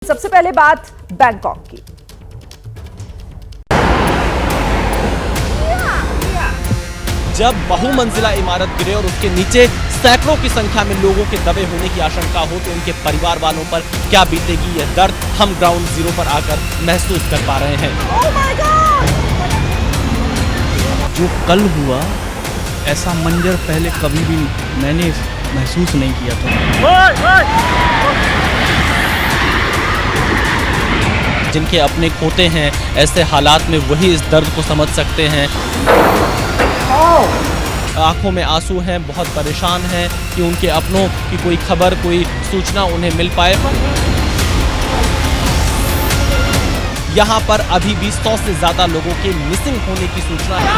सबसे पहले बात बैंकॉक की। जब बहुमंजिला इमारत गिरे और उसके नीचे सैकड़ों की संख्या में लोगों के दबे होने की आशंका हो तो उनके परिवार वालों पर क्या बीतेगी, यह दर्द हम ग्राउंड जीरो पर आकर महसूस कर पा रहे हैं। जो कल हुआ ऐसा मंजर पहले कभी भी मैंने महसूस नहीं किया था। जिनके अपने खोते हैं, ऐसे हालात में वही इस दर्द को समझ सकते हैं। आंखों में आंसू हैं, बहुत परेशान हैं कि उनके अपनों की कोई खबर, कोई सूचना उन्हें मिल पाए। यहाँ पर अभी भी 100 से ज्यादा लोगों के मिसिंग होने की सूचना है।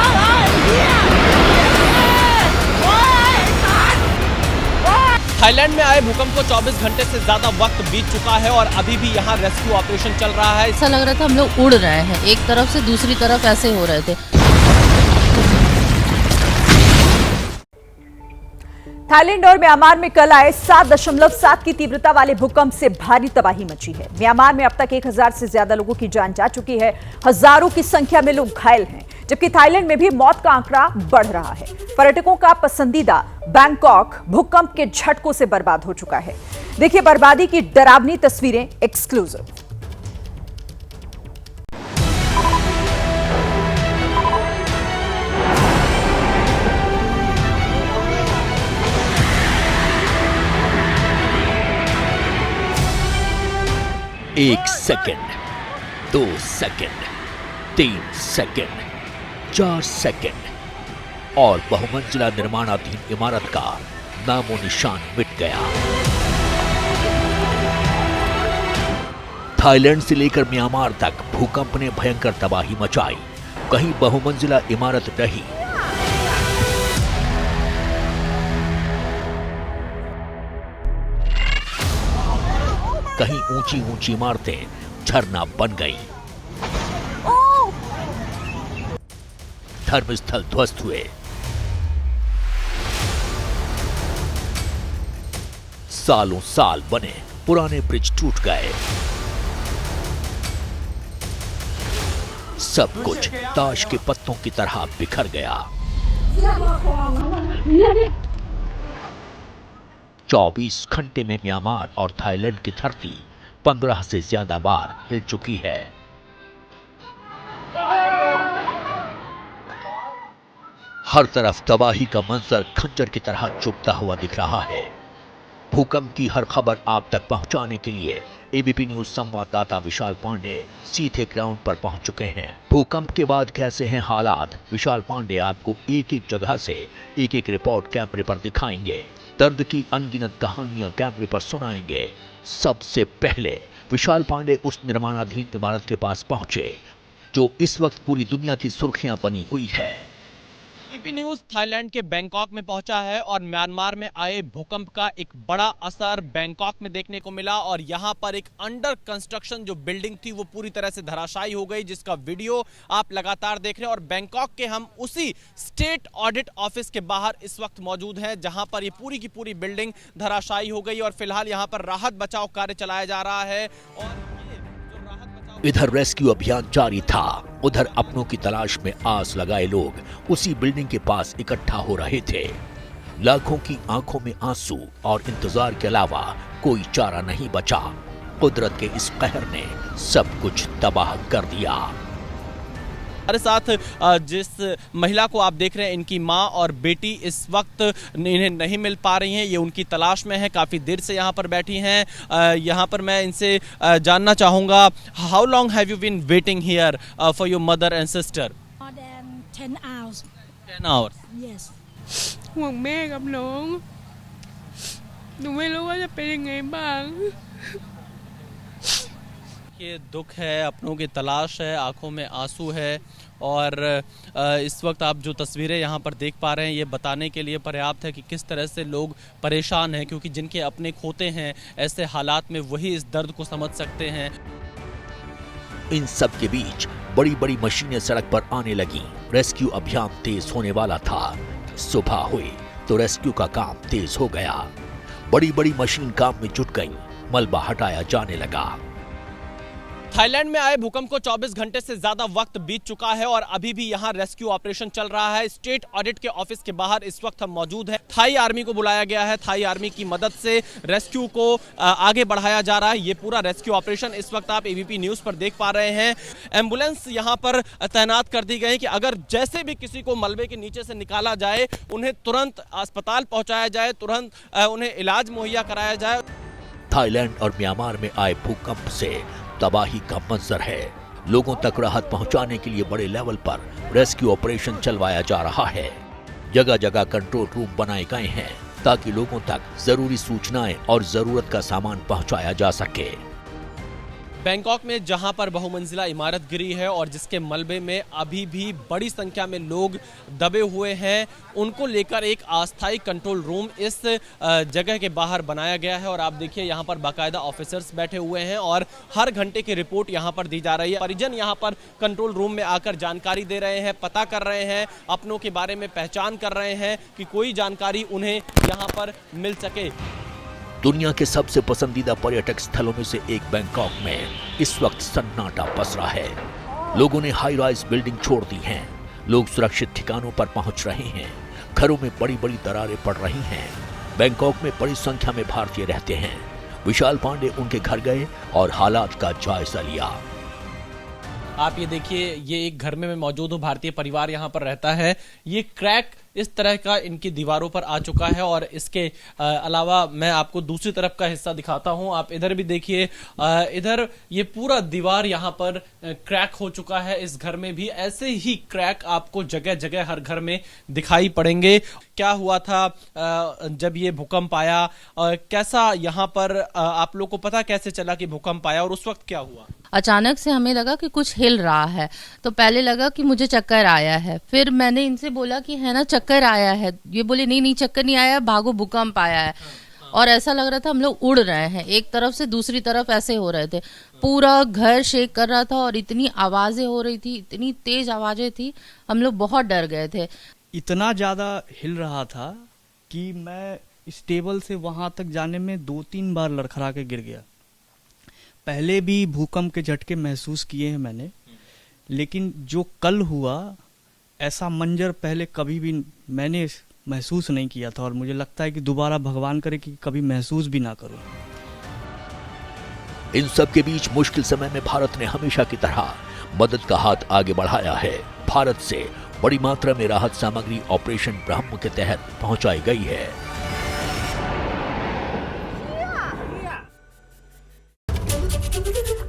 थाईलैंड में आए भूकंप को 24 घंटे से ज्यादा वक्त बीत चुका है और अभी भी यहाँ रेस्क्यू ऑपरेशन चल रहा है। ऐसा लग रहा था हम लोग उड़ रहे हैं, एक तरफ से दूसरी तरफ ऐसे हो रहे थे। थाईलैंड और म्यांमार में कल आए 7.7 की तीव्रता वाले भूकंप से भारी तबाही मची है। म्यांमार में अब तक 1000 से ज्यादा लोगों की जान जा चुकी है, हजारों की संख्या में लोग घायल हैं, जबकि थाईलैंड में भी मौत का आंकड़ा बढ़ रहा है। पर्यटकों का पसंदीदा बैंकॉक भूकंप के झटकों से बर्बाद हो चुका है। देखिए बर्बादी की डरावनी तस्वीरें एक्सक्लूसिव। एक सेकंड, 2 सेकंड, 3 सेकंड, 4 सेकंड और बहुमंजिला निर्माणाधीन इमारत का नामो निशान मिट गया। थाईलैंड से लेकर म्यांमार तक भूकंप ने भयंकर तबाही मचाई। कहीं बहुमंजिला इमारत रही, कहीं ऊंची ऊंची इमारतें झरना बन गईं। धर्मस्थल ध्वस्त हुए। सालों साल बने पुराने ब्रिज टूट गए। सब कुछ ताश के पत्तों की तरह बिखर गया। 24 घंटे में म्यांमार और थाईलैंड की धरती 15 से ज्यादा बार हिल चुकी है। हर तरफ तबाही का मंजर खंजर की तरह चुभता हुआ दिख रहा है। भूकंप की हर खबर आप तक पहुंचाने के लिए एबीपी न्यूज संवाददाता विशाल पांडे सीधे ग्राउंड पर पहुंच चुके हैं। भूकंप के बाद कैसे हैं हालात, विशाल पांडे आपको एक एक जगह से एक एक रिपोर्ट कैमरे पर दिखाएंगे। दर्द की अनगिनत कहानियां कैमरे पर सुनाएंगे। सबसे पहले विशाल पांडे उस निर्माणाधीन इमारत के पास पहुंचे जो इस वक्त पूरी दुनिया की सुर्खियां बनी हुई है। एबीपी न्यूज थाईलैंड के बैंकॉक में पहुंचा है और म्यांमार में आए भूकंप का एक बड़ा असर बैंकॉक में देखने को मिला और यहां पर एक अंडर कंस्ट्रक्शन जो बिल्डिंग थी वो पूरी तरह से धराशायी हो गई, जिसका वीडियो आप लगातार देख रहे हैं। और बैंकॉक के हम उसी स्टेट ऑडिट ऑफिस के बाहर इस वक्त मौजूद हैं जहां पर ये पूरी की पूरी बिल्डिंग धराशायी हो गई और फिलहाल यहां पर राहत बचाव कार्य चलाया जा रहा है। और इधर रेस्क्यू अभियान जारी था, उधर अपनों की तलाश में आस लगाए लोग उसी बिल्डिंग के पास इकट्ठा हो रहे थे। लाखों की आंखों में आंसू और इंतजार के अलावा कोई चारा नहीं बचा। कुदरत के इस कहर ने सब कुछ तबाह कर दिया। हमारे साथ जिस महिला को आप देख रहे हैं, इनकी माँ और बेटी इस वक्त इन्हें नहीं मिल पा रही हैं, ये उनकी तलाश में है, काफ़ी देर से यहाँ पर बैठी हैं। यहाँ पर मैं इनसे जानना चाहूँगा, how long have you been waiting here for your mother and sister? More than 10 hours. 10 hours. Yes. ห่วงแม่กับน้องหนูไม่รู้ว่าจะเป็นยังไงบ้าง ये दुख है, अपनों की तलाश है, आंखों में आंसू है और इस वक्त आप जो तस्वीरें यहाँ पर देख पा रहे हैं ये बताने के लिए पर्याप्त है कि किस तरह से लोग परेशान हैं, क्योंकि जिनके अपने खोते हैं ऐसे हालात में वही इस दर्द को समझ सकते हैं। इन सब के बीच बड़ी बड़ी मशीनें सड़क पर आने लगी। रेस्क्यू अभियान तेज होने वाला था। सुबह हुई तो रेस्क्यू का काम तेज हो गया। बड़ी बड़ी मशीन काम में जुट गई, मलबा हटाया जाने लगा। थाईलैंड में आए भूकंप को 24 घंटे से ज्यादा वक्त बीत चुका है और अभी भी यहां रेस्क्यू ऑपरेशन चल रहा है। स्टेट ऑडिट के ऑफिस के बाहर इस वक्त हम मौजूद हैं। थाई आर्मी को बुलाया गया है। थाई आर्मी की मदद से रेस्क्यू को आगे बढ़ाया जा रहा है। ये पूरा रेस्क्यू ऑपरेशन इस वक्त आप एबीपी न्यूज पर देख पा रहे हैं। एम्बुलेंस यहां पर तैनात कर दी गई कि अगर जैसे भी किसी को मलबे के नीचे से निकाला जाए, उन्हें तुरंत अस्पताल पहुंचाया जाए, तुरंत उन्हें इलाज मुहैया कराया जाए। थाईलैंड और म्यांमार में आए भूकंप से तबाही का मंजर है। लोगों तक राहत पहुंचाने के लिए बड़े लेवल पर रेस्क्यू ऑपरेशन चलवाया जा रहा है। जगह जगह कंट्रोल रूम बनाए गए हैं ताकि लोगों तक जरूरी सूचनाएं और जरूरत का सामान पहुंचाया जा सके। बैंकॉक में जहां पर बहुमंजिला इमारत गिरी है और जिसके मलबे में अभी भी बड़ी संख्या में लोग दबे हुए हैं, उनको लेकर एक अस्थायी कंट्रोल रूम इस जगह के बाहर बनाया गया है। और आप देखिए यहां पर बाकायदा ऑफिसर्स बैठे हुए हैं और हर घंटे की रिपोर्ट यहां पर दी जा रही है। परिजन यहां पर कंट्रोल रूम में आकर जानकारी दे रहे हैं, पता कर रहे हैं, अपनों के बारे में पहचान कर रहे हैं कि कोई जानकारी उन्हें यहां पर मिल सके। दुनिया के सबसे पसंदीदा पर्यटक स्थलों में से एक बैंकॉक में इस वक्त सन्नाटा पसरा है। लोगों ने हाई राइज बिल्डिंग छोड़ दी हैं। लोग सुरक्षित ठिकानों पर पहुंच रहे हैं। घरों में बड़ी बड़ी दरारें पड़ रही हैं। बैंकॉक में बड़ी संख्या में भारतीय रहते हैं। विशाल पांडे उनके घर गए और हालात का जायजा लिया। आप ये देखिए, ये एक घर में मैं मौजूद हूँ। भारतीय परिवार यहाँ पर रहता है। ये क्रैक इस तरह का इनकी दीवारों पर आ चुका है और इसके अलावा मैं आपको दूसरी तरफ का हिस्सा दिखाता हूँ। आप इधर भी देखिए, इधर ये पूरा दीवार यहाँ पर क्रैक हो चुका है। इस घर में भी ऐसे ही क्रैक आपको जगह जगह हर घर में दिखाई पड़ेंगे। क्या हुआ था जब ये भूकंप आया, कैसा यहाँ पर आप लोग को पता कैसे चला कि भूकंप आया और उस वक्त क्या हुआ? अचानक से हमें लगा कि कुछ हिल रहा है, तो पहले लगा कि मुझे चक्कर आया है। फिर मैंने इनसे बोला कि है ना चक्कर आया है। ये बोले नहीं नहीं चक्कर नहीं आया, भागो भूकंप आया है। और ऐसा लग रहा था हम लोग उड़ रहे हैं, एक तरफ से दूसरी तरफ ऐसे हो रहे थे। पूरा घर शेक कर रहा था और इतनी आवाजें हो रही थी, इतनी तेज आवाजें थी, हम लोग बहुत डर गए थे। इतना ज़्यादा हिल रहा था कि मैं इस टेबल से वहाँ तक जाने में 2-3 बार लड़खड़ा के गिर गया। पहले भी भूकंप के झटके महसूस किए हैं मैंने, लेकिन जो कल हुआ ऐसा मंजर पहले कभी भी मैंने महसूस नहीं किया था और मुझे लगता है कि दोबारा भगवान करे कि कभी महसूस भी ना करूं। इन सब के बीच मुश्किल समय में भारत ने हमेशा की तरह मदद का हाथ आगे बढ़ाया है। भारत से बड़ी मात्रा में राहत सामग्री ऑपरेशन ब्रह्म के तहत पहुंचाई गई है।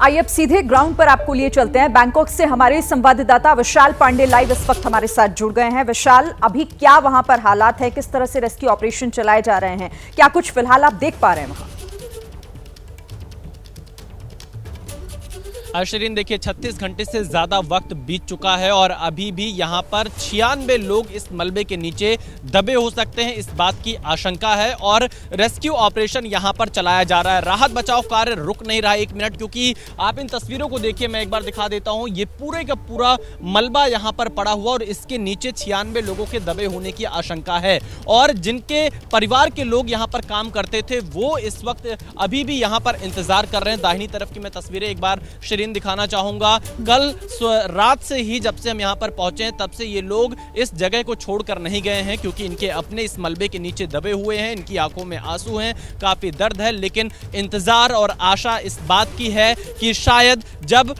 आइए अब सीधे ग्राउंड पर आपको लिए चलते हैं। बैंकॉक से हमारे संवाददाता विशाल पांडे लाइव इस वक्त हमारे साथ जुड़ गए हैं। विशाल, अभी क्या वहां पर हालात है, किस तरह से रेस्क्यू ऑपरेशन चलाए जा रहे हैं, क्या कुछ फिलहाल आप देख पा रहे हैं वहां? शिरीन, देखिए 36 घंटे से ज्यादा वक्त बीत चुका है और अभी भी यहाँ पर 96 लोग इस मलबे के नीचे दबे हो सकते हैं, इस बात की आशंका है और रेस्क्यू ऑपरेशन यहाँ पर चलाया जा रहा है। राहत बचाव कार्य रुक नहीं रहा 1 मिनट, क्योंकि आप इन तस्वीरों को देखिए, मैं एक बार दिखा देता हूँ। ये पूरे का पूरा मलबा यहाँ पर पड़ा हुआ और इसके नीचे 96 लोगों के दबे होने की आशंका है और जिनके परिवार के लोग यहाँ पर काम करते थे वो इस वक्त अभी भी यहाँ पर इंतजार कर रहे हैं। दाहिनी तरफ की मैं तस्वीरें एक बार दिखाना चाहूंगा। कल रात से ही जब से हम यहां पर पहुंचे हैं तब से ये लोग इस जगह को छोड़कर नहीं गए हैं, क्योंकि इनके अपने इस मलबे के नीचे दबे हुए हैं। इनकी आंखों में आंसू हैं, काफी दर्द है, लेकिन इंतजार और आशा इस बात की है कि शायद जब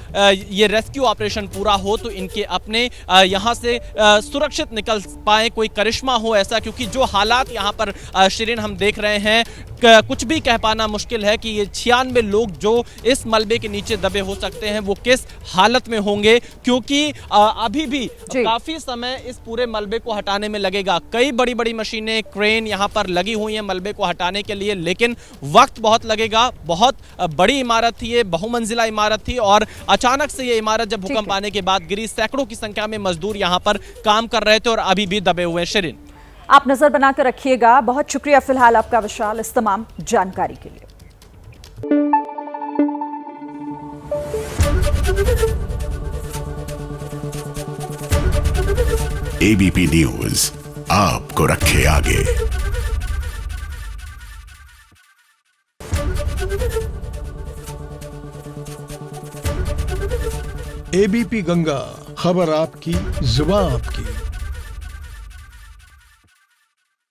ये रेस्क्यू ऑपरेशन पूरा हो तो इनके अपने यहां से सुरक्षित निकल पाए, कोई करिश्मा हो ऐसा, क्योंकि जो हालात यहां पर शिरीन हम देख रहे हैं, कुछ भी कह पाना मुश्किल है कि ये 96 लोग जो इस मलबे के नीचे दबे हो सकते हैं वो किस हालत में होंगे, क्योंकि अभी भी काफी समय इस पूरे मलबे को हटाने में लगेगा। कई बड़ी बड़ी मशीनें, क्रेन यहाँ पर लगी हुई हैं मलबे को हटाने के लिए, लेकिन वक्त बहुत लगेगा। बहुत बड़ी इमारत थी ये, बहुमंजिला इमारत थी और अचानक से ये इमारत जब भूकंप आने के बाद गिरी, सैकड़ों की संख्या में मजदूर यहाँ पर काम कर रहे थे और अभी भी दबे हुए हैं। शिरीन, आप नजर बनाकर रखिएगा। बहुत शुक्रिया फिलहाल आपका विशाल इस तमाम जानकारी के लिए। एबीपी न्यूज आपको रखे आगे। एबीपी गंगा, खबर आपकी, जुबान आपकी।